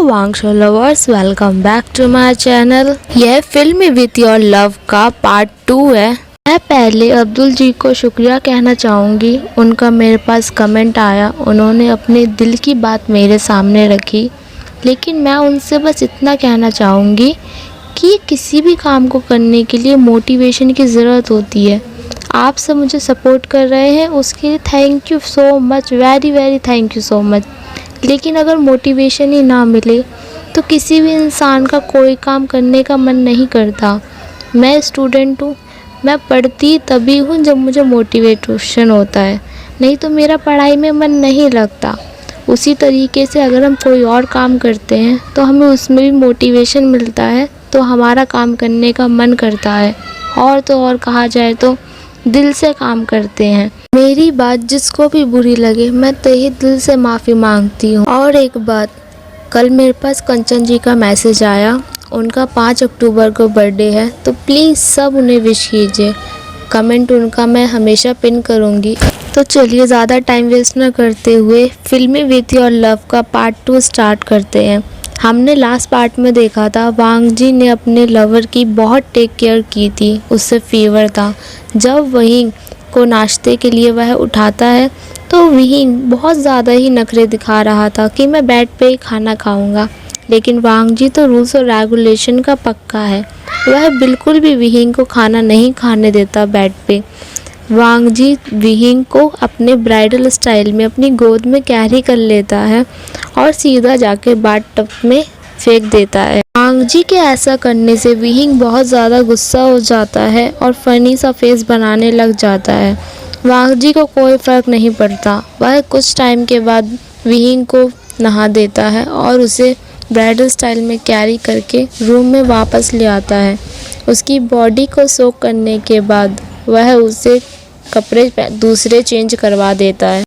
वांगशो lovers, welcome back to my channel. यह film with your love का part 2 है। मैं पहले अब्दुल जी को शुक्रिया कहना चाहूँगी। उनका मेरे पास कमेंट आया, उन्होंने अपने दिल की बात मेरे सामने रखी। लेकिन मैं उनसे बस इतना कहना चाहूँगी कि किसी भी काम को करने के लिए मोटिवेशन की ज़रूरत होती है। आप सब मुझे सपोर्ट कर रहे हैं, उसके लिए thank you so much, very very thank you so much. लेकिन अगर मोटिवेशन ही ना मिले तो किसी भी इंसान का कोई काम करने का मन नहीं करता। मैं स्टूडेंट हूँ, मैं पढ़ती तभी हूँ जब मुझे मोटिवेशन होता है, नहीं तो मेरा पढ़ाई में मन नहीं लगता। उसी तरीके से अगर हम कोई और काम करते हैं तो हमें उसमें भी मोटिवेशन मिलता है, तो हमारा काम करने का मन करता है। और तो और कहा जाए तो दिल से काम करते हैं। मेरी बात जिसको भी बुरी लगे, मैं तहे दिल से माफ़ी मांगती हूँ। और एक बात, कल मेरे पास कंचन जी का मैसेज आया, उनका 5 अक्टूबर को बर्थडे है, तो प्लीज़ सब उन्हें विश कीजिए। कमेंट उनका मैं हमेशा पिन करूँगी। तो चलिए ज़्यादा टाइम वेस्ट न करते हुए फिल्मी विथ योर लव का पार्ट 2 स्टार्ट करते हैं। हमने लास्ट पार्ट में देखा था वांग जी ने अपने लवर की बहुत टेक केयर की थी, उससे फीवर था। जब वहीं को नाश्ते के लिए वह उठाता है तो विहिंग बहुत ज़्यादा ही नखरे दिखा रहा था कि मैं बेड पे ही खाना खाऊंगा। लेकिन वांग जी तो रूल्स और रेगुलेशन का पक्का है, वह बिल्कुल भी विहिंग को खाना नहीं खाने देता बेड पे। वांग जी विहिंग को अपने ब्राइडल स्टाइल में अपनी गोद में कैरी कर लेता है और सीधा जाके बाथटब में फेंक देता है। वांग जी के ऐसा करने से विहिंग बहुत ज़्यादा गुस्सा हो जाता है और फनी सा फेस बनाने लग जाता है। वांग जी को कोई फ़र्क नहीं पड़ता, वह कुछ टाइम के बाद विहिंग को नहा देता है और उसे ब्राइडल स्टाइल में कैरी करके रूम में वापस ले आता है। उसकी बॉडी को सोक करने के बाद वह उसे कपड़े दूसरे चेंज करवा देता है।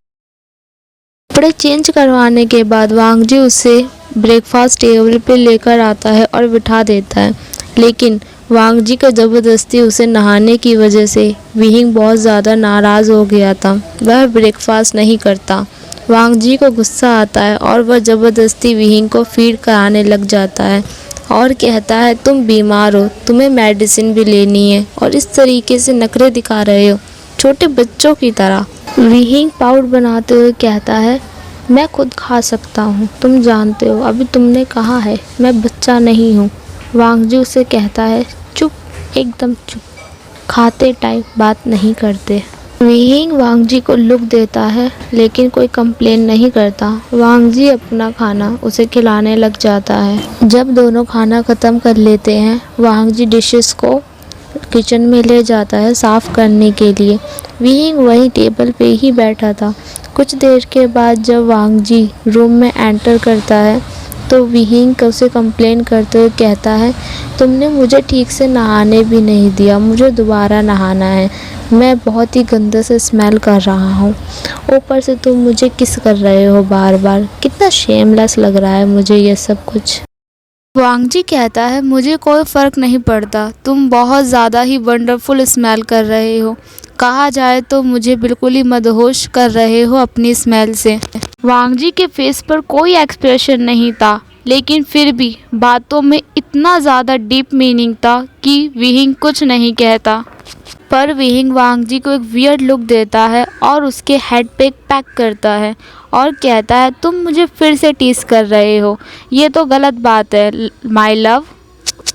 कपड़े चेंज करवाने के बाद वांग जी उसे ब्रेकफास्ट टेबल पे लेकर आता है और बिठा देता है। लेकिन वांग जी का ज़बरदस्ती उसे नहाने की वजह से विहिंग बहुत ज़्यादा नाराज़ हो गया था, वह ब्रेकफास्ट नहीं करता। वांग जी को गुस्सा आता है और वह ज़बरदस्ती विहिंग को फीड कराने लग जाता है और कहता है तुम बीमार हो, तुम्हें मेडिसिन भी लेनी है और इस तरीके से नखरे दिखा रहे हो छोटे बच्चों की तरह। विहिंग पाउडर बनाते हुए कहता है मैं खुद खा सकता हूँ, तुम जानते हो अभी तुमने कहा है मैं बच्चा नहीं हूँ। वांग जी उसे कहता है चुप, एकदम चुप, खाते टाइम बात नहीं करते। विहिंग वांग जी को लुक देता है लेकिन कोई कंप्लेन नहीं करता। वांग जी अपना खाना उसे खिलाने लग जाता है। जब दोनों खाना ख़त्म कर लेते हैं, वांग जी डिशेस को किचन में ले जाता है साफ़ करने के लिए। विहिंग वहीं टेबल पे ही बैठा था। कुछ देर के बाद जब वांग जी रूम में एंटर करता है तो विहिंग उसे कंप्लेन करते हुए कहता है तुमने मुझे ठीक से नहाने भी नहीं दिया, मुझे दोबारा नहाना है, मैं बहुत ही गंदे से स्मेल कर रहा हूँ, ऊपर से तुम मुझे किस कर रहे हो बार बार, कितना शेमलेस लग रहा है मुझे ये सब कुछ। वांग जी कहता है मुझे कोई फ़र्क नहीं पड़ता, तुम बहुत ज़्यादा ही वंडरफुल स्मेल कर रहे हो, कहा जाए तो मुझे बिल्कुल ही मदहोश कर रहे हो अपनी स्मेल से। वांग जी के फेस पर कोई एक्सप्रेशन नहीं था, लेकिन फिर भी बातों में इतना ज़्यादा डीप मीनिंग था कि विहिंग कुछ नहीं कहता। पर विहिंग वांग जी को एक वियर्ड लुक देता है और उसके हेड पे एक पैक करता है और कहता है तुम मुझे फिर से टीस कर रहे हो, ये तो गलत बात है माय लव।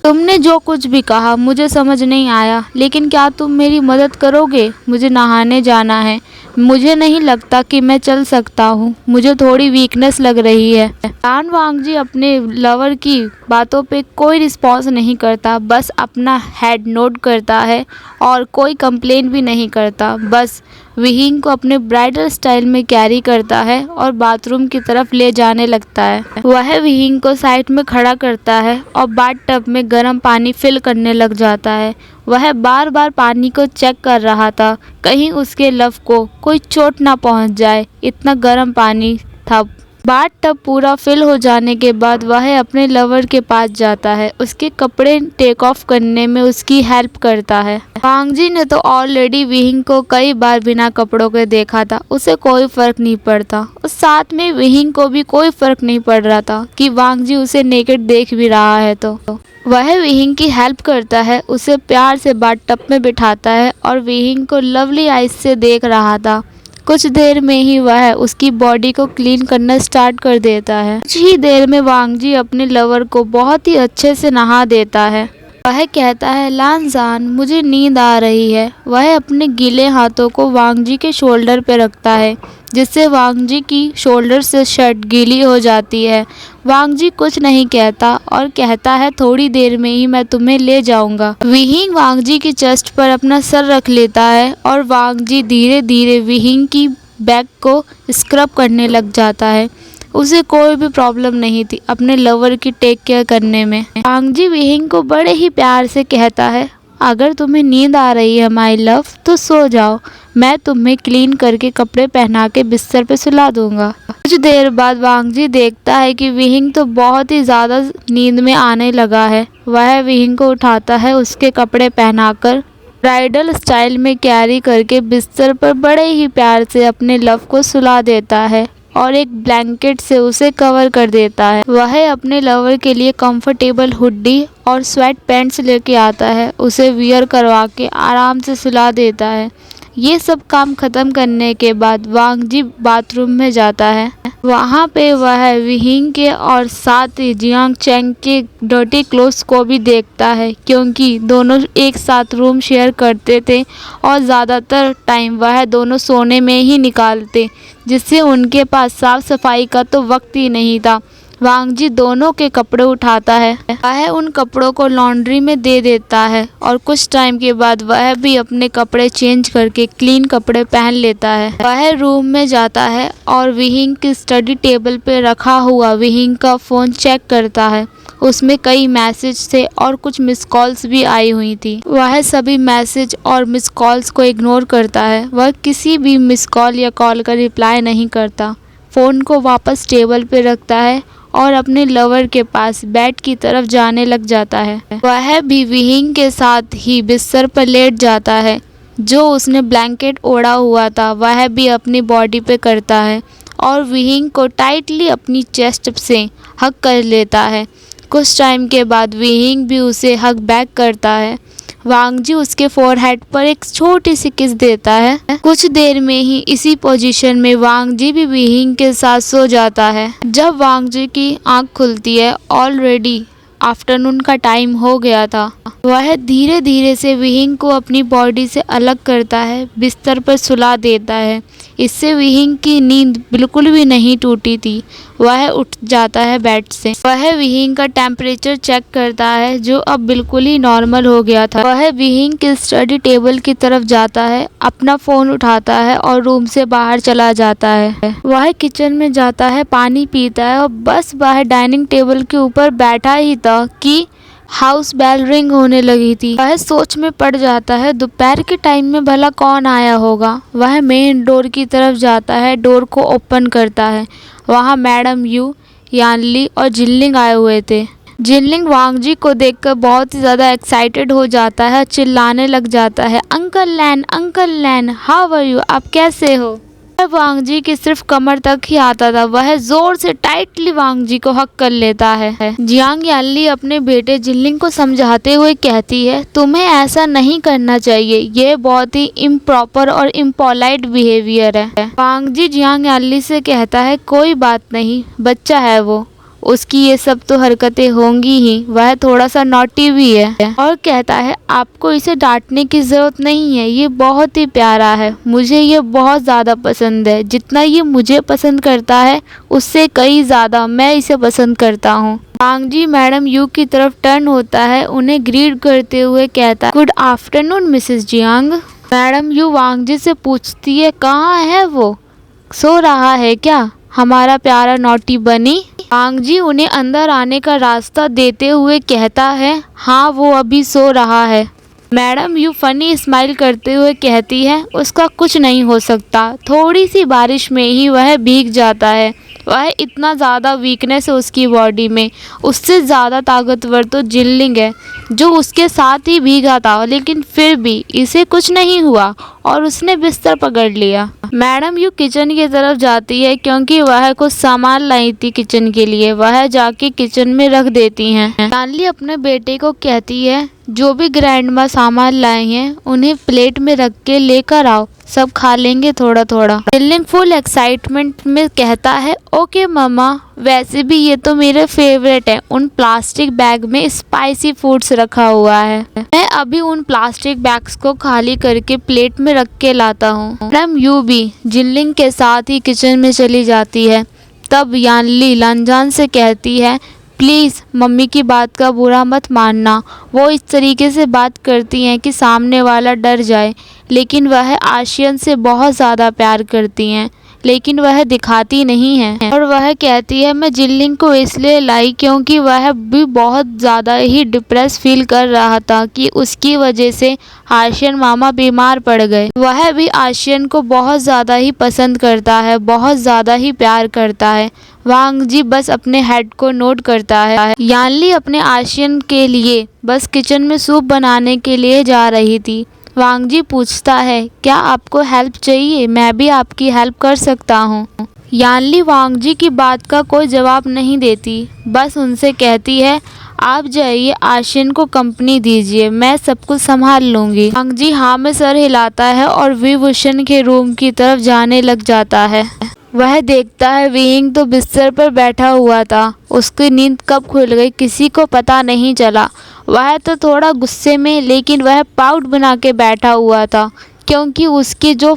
तुमने जो कुछ भी कहा मुझे समझ नहीं आया, लेकिन क्या तुम मेरी मदद करोगे? मुझे नहाने जाना है, मुझे नहीं लगता कि मैं चल सकता हूँ, मुझे थोड़ी वीकनेस लग रही है। डान वांग जी अपने लवर की बातों पे कोई रिस्पॉन्स नहीं करता, बस अपना हेड नोट करता है और कोई कंप्लेन भी नहीं करता। बस विहिंग को अपने ब्राइडल स्टाइल में कैरी करता है और बाथरूम की तरफ ले जाने लगता है। वह विहिंग को साइड में खड़ा करता है और बाथटब में गर्म पानी फिल करने लग जाता है। वह बार बार पानी को चेक कर रहा था, कहीं उसके लव को कोई चोट ना पहुंच जाए, इतना गर्म पानी था। बाथ टब पूरा फिल हो जाने के बाद वह अपने लवर के पास जाता है, उसके कपड़े टेक ऑफ करने में उसकी हेल्प करता है। वांग जी ने तो ऑलरेडी विहिंग को कई बार बिना कपड़ों के देखा था, उसे कोई फर्क नहीं पड़ता और साथ में विहिंग को भी कोई फर्क नहीं पड़ रहा था कि वांग जी उसे नेकेड देख भी रहा है। तो वह विहिंग की हेल्प करता है, उसे प्यार से बाथ टब में बिठाता है और विहिंग को लवली आइज से देख रहा था। कुछ देर में ही वह उसकी बॉडी को क्लीन करना स्टार्ट कर देता है। कुछ ही देर में वांग जी अपने लवर को बहुत ही अच्छे से नहा देता है। वह कहता है, लानजान मुझे नींद आ रही है। वह अपने गीले हाथों को वांग जी के शोल्डर पर रखता है, जिससे वांग जी की शोल्डर से शर्ट गीली हो जाती है। वांग जी कुछ नहीं कहता और कहता है, थोड़ी देर में ही मैं तुम्हें ले जाऊंगा। विहिंग वांग जी की चेस्ट पर अपना सर रख लेता है और वांग जी धीरे धीरे विहिंग की बैक को स्क्रब करने लग जाता है। उसे कोई भी प्रॉब्लम नहीं थी अपने लवर की टेक केयर करने में। वांग जी विहिंग को बड़े ही प्यार से कहता है, अगर तुम्हें नींद आ रही है माय लव तो सो जाओ, मैं तुम्हें क्लीन करके कपड़े पहना के बिस्तर पे सुला दूंगा। कुछ देर बाद वांग जी देखता है कि विहिंग तो बहुत ही ज़्यादा नींद में आने लगा है। वह विहिंग को उठाता है, उसके कपड़े पहनाकर ब्राइडल स्टाइल में कैरी करके बिस्तर पर बड़े ही प्यार से अपने लव को सुला देता है और एक ब्लैंकेट से उसे कवर कर देता है। वह अपने लवर के लिए कंफर्टेबल हुडी और स्वेट पैंट्स लेके आता है, उसे वियर करवा के आराम से सुला देता है। ये सब काम खत्म करने के बाद वांग जी बाथरूम में जाता है। वहाँ पे वह विहिंग के और साथ ही जियांग चैंग के डर्टी क्लोथ्स को भी देखता है, क्योंकि दोनों एक साथ रूम शेयर करते थे और ज़्यादातर टाइम वह दोनों सोने में ही निकालते, जिससे उनके पास साफ सफाई का तो वक्त ही नहीं था। वांग जी दोनों के कपड़े उठाता है, वह उन कपड़ों को लॉन्ड्री में दे देता है और कुछ टाइम के बाद वह भी अपने कपड़े चेंज करके क्लीन कपड़े पहन लेता है। वह रूम में जाता है और विहिंग की स्टडी टेबल पे रखा हुआ विहिंग का फ़ोन चेक करता है। उसमें कई मैसेज थे और कुछ मिस कॉल्स भी आई हुई थी। वह सभी मैसेज और मिस कॉल्स को इग्नोर करता है। वह किसी भी मिस कॉल या कॉल का रिप्लाई नहीं करता। फ़ोन को वापस टेबल पे रखता है और अपने लवर के पास बेड की तरफ जाने लग जाता है। वह भी विहिंग के साथ ही बिस्तर पर लेट जाता है। जो उसने ब्लैंकेट ओढ़ा हुआ था वह भी अपनी बॉडी पे करता है और विहिंग को टाइटली अपनी चेस्ट से हग कर लेता है। कुछ टाइम के बाद विहिंग भी उसे हग बैक करता है। वांग जी उसके फोरहेड पर एक छोटी सी किस देता है। कुछ देर में ही इसी पोजीशन में वांग जी भी विहिंग के साथ सो जाता है। जब वांग जी की आंख खुलती है, ऑलरेडी आफ्टरनून का टाइम हो गया था। वह धीरे धीरे से विहिंग को अपनी बॉडी से अलग करता है, बिस्तर पर सुला देता है। इससे विहिंग की नींद बिल्कुल भी नहीं टूटी थी। वह उठ जाता है बेड से। वह विहिंग का टेम्परेचर चेक करता है, जो अब बिल्कुल ही नॉर्मल हो गया था। वह विहिंग के स्टडी टेबल की तरफ जाता है, अपना फ़ोन उठाता है और रूम से बाहर चला जाता है। वह किचन में जाता है, पानी पीता है और बस बाहर डाइनिंग टेबल के ऊपर बैठा ही था कि हाउस बेल रिंग होने लगी थी। वह सोच में पड़ जाता है, दोपहर के टाइम में भला कौन आया होगा। वह मेन डोर की तरफ जाता है, डोर को ओपन करता है। वहाँ मैडम यू, यानली और जिनलिंग आए हुए थे। जिनलिंग वांग जी को देखकर बहुत ही ज़्यादा एक्साइटेड हो जाता है, चिल्लाने लग जाता है, uncle Lan how are you, आप कैसे हो। वांग जी की सिर्फ कमर तक ही आता था। वह जोर से टाइटली वांग जी को हक कर लेता है। जियांग यानली अपने बेटे जिनलिंग को समझाते हुए कहती है, तुम्हें ऐसा नहीं करना चाहिए, ये बहुत ही इम्प्रॉपर और इम्पोलाइट बिहेवियर है। वांग जी जियांग यानली से कहता है, कोई बात नहीं, बच्चा है वो, उसकी ये सब तो हरकतें होंगी ही, वह थोड़ा सा नॉटी भी है। और कहता है, आपको इसे डांटने की ज़रूरत नहीं है, ये बहुत ही प्यारा है, मुझे ये बहुत ज़्यादा पसंद है। जितना ये मुझे पसंद करता है उससे कई ज़्यादा मैं इसे पसंद करता हूँ। वांग जी मैडम यू की तरफ टर्न होता है, उन्हें ग्रीट करते हुए कहता है, good afternoon Mrs Jiang. Madam Yu Wang ji से पूछती है, कहाँ है वो, सो रहा है क्या हमारा प्यारा नॉटी बनी। वांग जी उन्हें अंदर आने का रास्ता देते हुए कहता है, हाँ वो अभी सो रहा है। मैडम यू फनी स्माइल करते हुए कहती है उसका कुछ नहीं हो सकता, थोड़ी सी बारिश में ही वह भीग जाता है। वह इतना ज़्यादा वीकनेस है उसकी बॉडी में, उससे ज़्यादा ताकतवर तो जिनलिंग है जो उसके साथ ही भीगा था, लेकिन फिर भी इसे कुछ नहीं हुआ और उसने बिस्तर पकड़ लिया। मैडम यू किचन की तरफ जाती है क्योंकि वह कुछ सामान लाई थी किचन के लिए, वह जाके किचन में रख देती हैं। जानली अपने बेटे को कहती है जो भी ग्रैंड माँ सामान लाए हैं उन्हें प्लेट में रख के लेकर आओ, सब खा लेंगे थोड़ा थोड़ा। जिनलिंग फुल एक्साइटमेंट में कहता है ओके मम्मा, वैसे भी ये तो मेरे फेवरेट है। उन प्लास्टिक बैग में स्पाइसी फूड्स रखा हुआ है, मैं अभी उन प्लास्टिक बैग्स को खाली करके प्लेट में रख के लाता हूँ। मैडम यू भी जिनलिंग के साथ ही किचन में चली जाती है। तब यानली लांजान से कहती है प्लीज़ मम्मी की बात का बुरा मत मानना, वो इस तरीके से बात करती हैं कि सामने वाला डर जाए, लेकिन वह आशियन से बहुत ज़्यादा प्यार करती हैं, लेकिन वह दिखाती नहीं है। और वह कहती है मैं जिनलिंग को इसलिए लाई क्योंकि वह भी बहुत ज़्यादा ही डिप्रेस फील कर रहा था कि उसकी वजह से आशियन मामा बीमार पड़ गए। वह भी आशियन को बहुत ज़्यादा ही पसंद करता है, बहुत ज़्यादा ही प्यार करता है। वांग जी बस अपने हेड को नोट करता है। यानली अपने आशियन के लिए बस किचन में सूप बनाने के लिए जा रही थी। वांग जी पूछता है क्या आपको हेल्प चाहिए, मैं भी आपकी हेल्प कर सकता हूँ। यानली वांग जी की बात का कोई जवाब नहीं देती, बस उनसे कहती है आप जाइए आशियन को कंपनी दीजिए, मैं सब कुछ संभाल लूँगी। वांग जी हाँ में सर हिलाता है और विभूषण के रूम की तरफ जाने लग जाता है। वह देखता है विहिंग तो बिस्तर पर बैठा हुआ था, उसकी नींद कब खुल गई किसी को पता नहीं चला। वह तो थोड़ा गुस्से में, लेकिन वह पाउट बना के बैठा हुआ था क्योंकि उसकी जो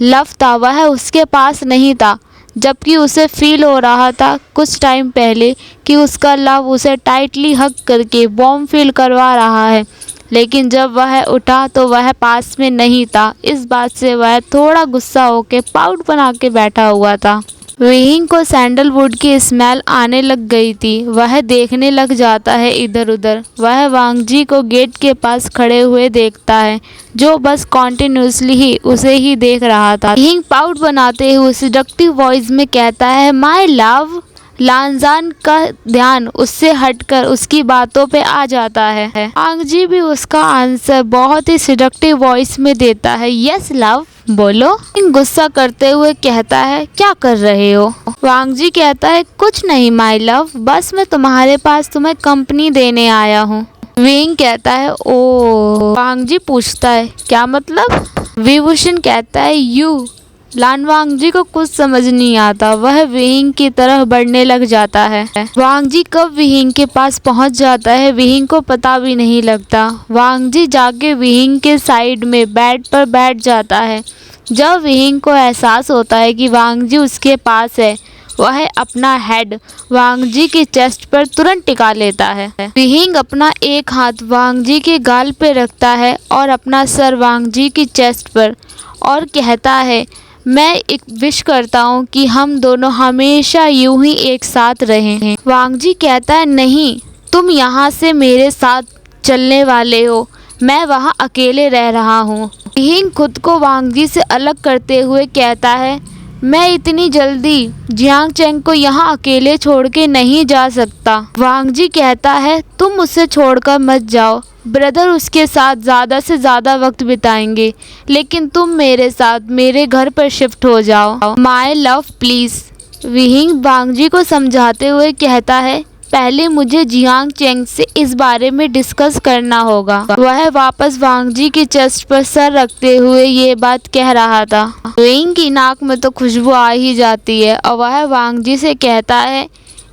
लव था वह उसके पास नहीं था, जबकि उसे फील हो रहा था कुछ टाइम पहले कि उसका लव उसे टाइटली हग करके वार्म फील करवा रहा है, लेकिन जब वह उठा तो वह पास में नहीं था। इस बात से वह थोड़ा गुस्सा होकर पाउट बना के बैठा हुआ था। विहिंग को सैंडलवुड की स्मेल आने लग गई थी, वह देखने लग जाता है इधर उधर। वह वांग जी को गेट के पास खड़े हुए देखता है जो बस कॉन्टिन्यूसली ही उसे ही देख रहा था। विहिंग पाउट बनाते हुए सिडक्टिव वॉइस में कहता है माय लव। लांजान का ध्यान उससे हटकर उसकी बातों पे आ जाता है। वांग जी भी उसका आंसर बहुत ही सिडक्टिव वॉइस में देता है यस लव, बोलो। गुस्सा करते हुए कहता है क्या कर रहे हो। वांग जी कहता है कुछ नहीं माय लव, बस मैं तुम्हारे पास तुम्हें कंपनी देने आया हूँ। विंग कहता है ओ। वांग जी पूछता है क्या मतलब। विभूषण कहता है यू। लान वांग जी को कुछ समझ नहीं आता, वह विहिंग की तरफ बढ़ने लग जाता है। वांग जी कब विहिंग के पास पहुंच जाता है विहिंग को पता भी नहीं लगता। वांग जी जाके विहिंग के साइड में बेड पर बैठ जाता है। जब विहिंग को एहसास होता है कि वांग जी उसके पास है, वह अपना हेड वांग जी के चेस्ट पर तुरंत टिका लेता है। विहिंग अपना एक हाथ वांग जी के गाल पे रखता है और अपना सर वांग जी की चेस्ट पर और कहता है मैं एक विश करता हूँ कि हम दोनों हमेशा यूं ही एक साथ रहें। वांग जी कहता है नहीं, तुम यहाँ से मेरे साथ चलने वाले हो, मैं वहाँ अकेले रह रहा हूँ। विहिंग खुद को वांग जी से अलग करते हुए कहता है मैं इतनी जल्दी जियांग चेंग को यहाँ अकेले छोड़ के नहीं जा सकता। वांग जी कहता है तुम उसे छोड़कर मत जाओ, ब्रदर उसके साथ ज़्यादा से ज़्यादा वक्त बिताएंगे, लेकिन तुम मेरे साथ मेरे घर पर शिफ्ट हो जाओ माय लव प्लीज़। विहिंग वांग जी को समझाते हुए कहता है पहले मुझे जियांग चेंग से इस बारे में डिस्कस करना होगा। वह वापस वांग जी की चेस्ट पर सर रखते हुए ये बात कह रहा था। विहिंग की नाक में तो खुशबू आ ही जाती है और वह वांग जी से कहता है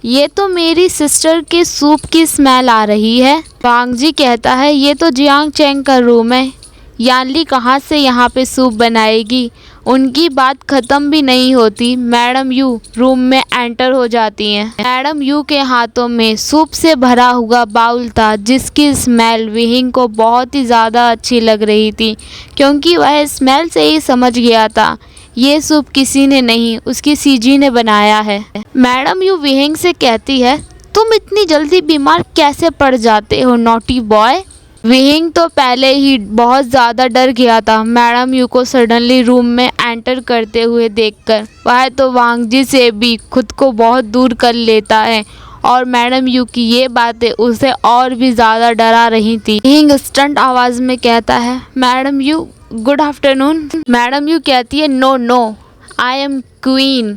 ये तो मेरी सिस्टर के सूप की स्मेल आ रही है। वांग जी कहता है ये तो जियांग चेंग का रूम है, यानली कहाँ से यहाँ पे सूप बनाएगी। उनकी बात ख़त्म भी नहीं होती, मैडम यू रूम में एंटर हो जाती हैं। मैडम यू के हाथों में सूप से भरा हुआ बाउल था जिसकी स्मेल विहिंग को बहुत ही ज़्यादा अच्छी लग रही थी, क्योंकि वह स्मेल से ही समझ गया था ये सूप किसी ने नहीं उसकी सीजी ने बनाया है। मैडम यू विहिंग से कहती है तुम इतनी जल्दी बीमार कैसे पड़ जाते हो नॉटी बॉय। विहिंग तो पहले ही बहुत ज़्यादा डर गया था मैडम यू को सडनली रूम में एंटर करते हुए देखकर। वह तो वांगजी से भी खुद को बहुत दूर कर लेता है और मैडम यू की ये बातें उसे और भी ज़्यादा डरा रही थी। विहिंग स्टंट आवाज़ में कहता है, madam Yu good afternoon. Madam Yu कहती है, no no I am queen.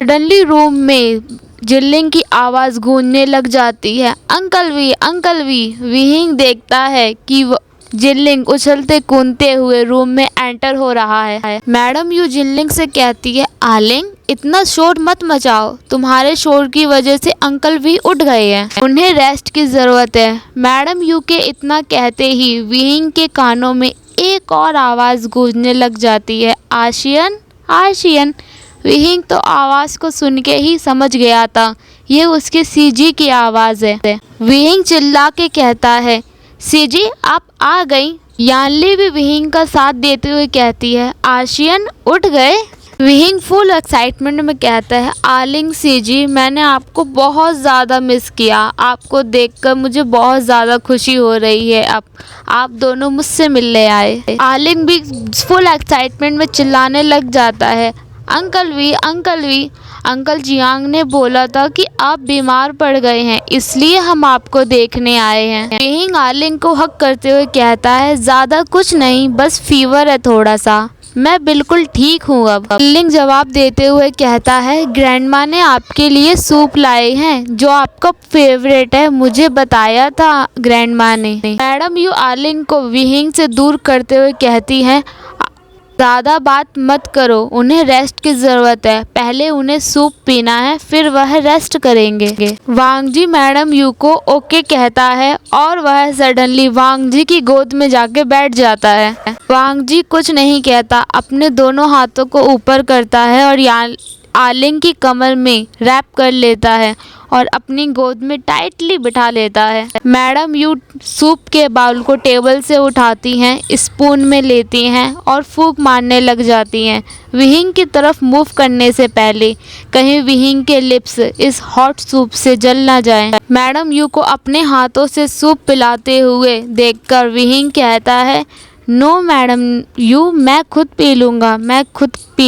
Suddenly room में जिल्लिंग की आवाज़ गूंजने लग जाती है, अंकल वी अंकल वी। विहिंग देखता है कि जिल्लिंग उछलते कूदते हुए रूम में एंटर हो रहा है। मैडम यू जिल्लिंग से कहती है, आलिंग इतना शोर मत मचाओ, तुम्हारे शोर की वजह से अंकल भी उठ गए हैं, उन्हें रेस्ट की ज़रूरत है। मैडम यू के इतना कहते ही विहिंग के कानों में एक और आवाज़ गूंजने लग जाती है, आशियन आशियन। विहिंग तो आवाज़ को सुन के ही समझ गया था ये उसके सीजी की आवाज़ है। विहिंग चिल्ला के कहता है, सीजी आप आ गई। यानली भी विहिंग का साथ देते हुए कहती है, आशियन उठ गए। विहिंग फुल एक्साइटमेंट में कहता है, आलिंग सीजी मैंने आपको बहुत ज़्यादा मिस किया, आपको देखकर मुझे बहुत ज़्यादा खुशी हो रही है अब आप दोनों मुझसे मिलने आए। आलिंग भी फुल एक्साइटमेंट में चिल्लाने लग जाता है, uncle Wei uncle Wei. Uncle Jiang ने बोला था कि आप बीमार पड़ गए हैं इसलिए हम आपको देखने आए हैं। विहिंग आलिंग को हक करते हुए कहता है, ज़्यादा कुछ नहीं बस फीवर है थोड़ा सा, मैं बिल्कुल ठीक हूँ अब। आलिंग जवाब देते हुए कहता है, ग्रैंडमा ने आपके लिए सूप लाए हैं जो आपका फेवरेट है, मुझे बताया था ग्रैंडमा ने। मैडम यू आलिंग को विहिंग से दूर करते हुए कहती है, ज़्यादा बात मत करो, उन्हें रेस्ट की ज़रूरत है, पहले उन्हें सूप पीना है फिर वह रेस्ट करेंगे। वांगजी मैडम यू को ओके कहता है और वह सडनली वांगजी की गोद में जाके बैठ जाता है। वांगजी कुछ नहीं कहता, अपने दोनों हाथों को ऊपर करता है और आलिंग की कमर में रैप कर लेता है और अपनी गोद में टाइटली बिठा लेता है। मैडम यू सूप के बाउल को टेबल से उठाती हैं, स्पून में लेती हैं और फूंक मारने लग जाती हैं विहिंग की तरफ मूव करने से पहले, कहीं विहिंग के लिप्स इस हॉट सूप से जल ना जाए। मैडम यू को अपने हाथों से सूप पिलाते हुए देखकर विहिंग कहता है, नो मैडम यू मैं खुद पी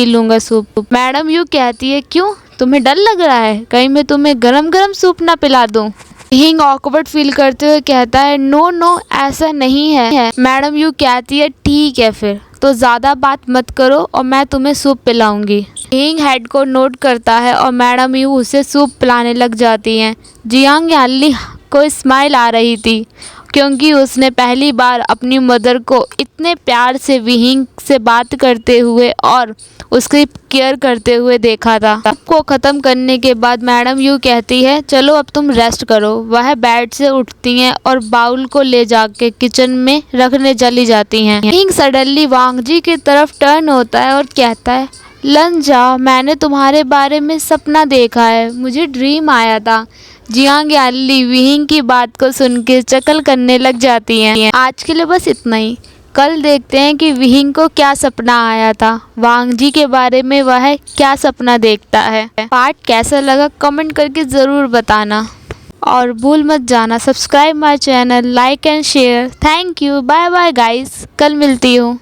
लूँगा सूप। मैडम यू कहती है, क्यों तुम्हें डर लग रहा है, कहीं मैं तुम्हें गरम गरम सूप ना पिला दूं। विहिंग ऑकवर्ड फील करते हुए कहता है, नो नो ऐसा नहीं है। मैडम यू कहती है, ठीक है फिर तो ज़्यादा बात मत करो और मैं तुम्हें सूप पिलाऊंगी। विहिंग हेड को नोट करता है और मैडम यू उसे सूप पिलाने लग जाती हैं। जियांग यानली को स्माइल आ रही थी क्योंकि उसने पहली बार अपनी मदर को इतने प्यार से विहिंग से बात करते हुए और उसकी केयर करते हुए देखा था। सबको ख़त्म करने के बाद मैडम यू कहती है, चलो अब तुम रेस्ट करो। वह बेड से उठती हैं और बाउल को ले जाके किचन में रखने चली जाती हैं। विहिंग सडनली वांगजी की तरफ टर्न होता है और कहता है, लन जाओ, मैंने तुम्हारे बारे में सपना देखा है, मुझे ड्रीम आया था। जियांग यानली विहिंग की बात को सुन के चकल करने लग जाती हैं। आज के लिए बस इतना ही, कल देखते हैं कि विहिंग को क्या सपना आया था, वांगजी के बारे में वह क्या सपना देखता है। पार्ट कैसा लगा कमेंट करके ज़रूर बताना और भूल मत जाना subscribe my channel, like and share. Thank you, bye bye guys, कल मिलती हूँ।